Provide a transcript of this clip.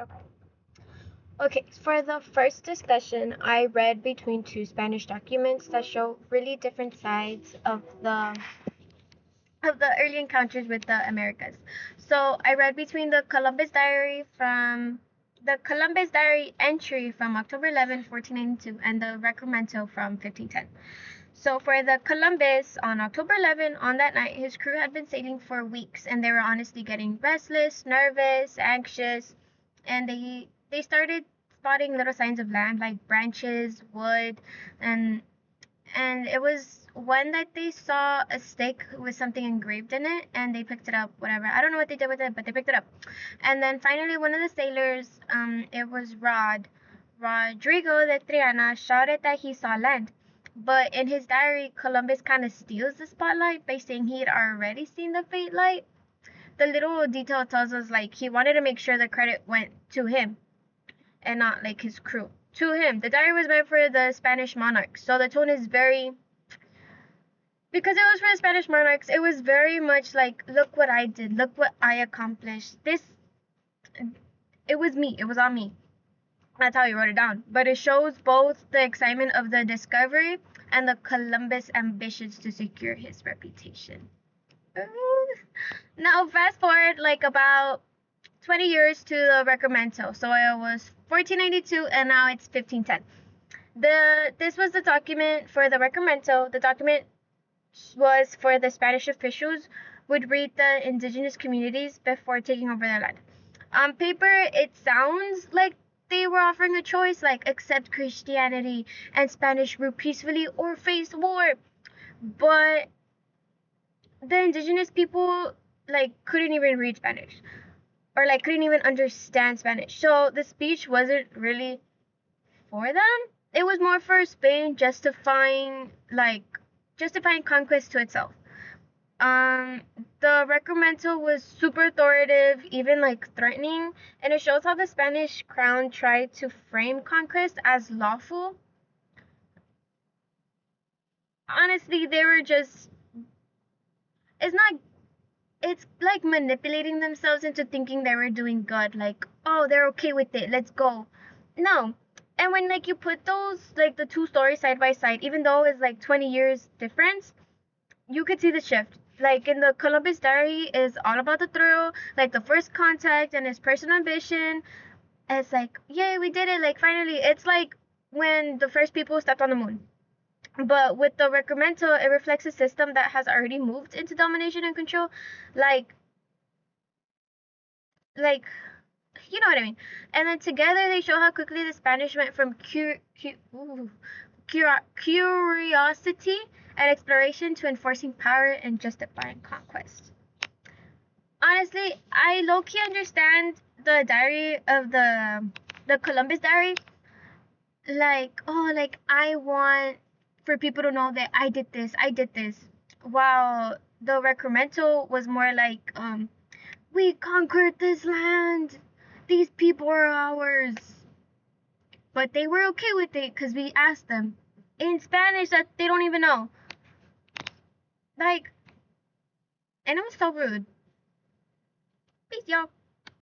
Okay. Okay, for the first discussion, I read between two Spanish documents that show really different sides of the early encounters with the Americas. So I read between the Columbus Diary entry from October 11, 1492, and the Requerimiento from 1510. So for the Columbus, on October 11, on that night, his crew had been sailing for weeks, and they were honestly getting restless, nervous, anxious, and they started spotting little signs of land like branches, wood, and and it was one that they saw a stake with something engraved in it, and they picked it up. Whatever, I don't know what they did with it, but they picked it up. And then finally, one of the sailors, it was Rodrigo de Triana, shouted that he saw land. But in his diary, Columbus kind of steals the spotlight by saying he had already seen the faint light. The little detail tells us like he wanted to make sure the credit went to him and not like his crew. To him, the diary was meant for the Spanish monarchs, so the tone is very, because it was for the Spanish monarchs, it was very much like, look what I did, look what I accomplished. It was me, it was on me. That's how he wrote it down. But it shows both the excitement of the discovery and the Columbus ambitions to secure his reputation. Now, fast forward like about 20 years to the Requerimiento. So it was 1492 and now it's 1510. This was the document for the Requerimiento. The document was for the Spanish officials would read the indigenous communities before taking over their land. On paper, it sounds like they were offering a choice, like accept Christianity and Spanish rule peacefully or face war. But the indigenous people like couldn't even read Spanish or like couldn't even understand Spanish. So the speech wasn't really for them. It was more for Spain justifying conquest to itself. Um, the Requerimiento was super authoritative, even like threatening, and it shows how the Spanish crown tried to frame conquest as lawful. Honestly, they were just, it's not, it's like manipulating themselves into thinking they were doing good. Like, oh, they're okay with it, let's go. No. And when like you put those, like the two stories side by side, even though it's like 20 years difference, you could see the shift. Like in the Columbus Diary is all about the thrill, like the first contact and his personal ambition. And it's like, yay, we did it! Like finally, it's like when the first people stepped on the moon. But with the Requerimiento, it reflects a system that has already moved into domination and control. Like, like you know what I mean. And then together they show how quickly the Spanish went from curiosity and exploration to enforcing power and justifying conquest. Honestly, I low key understand the diary of the Columbus diary. Like, oh, like I want for people to know that I did this, I did this. While the Requerimiento was more like, we conquered this land. These people are ours. But they were okay with it because we asked them in Spanish that they don't even know. Like, and it was so rude. Peace, y'all.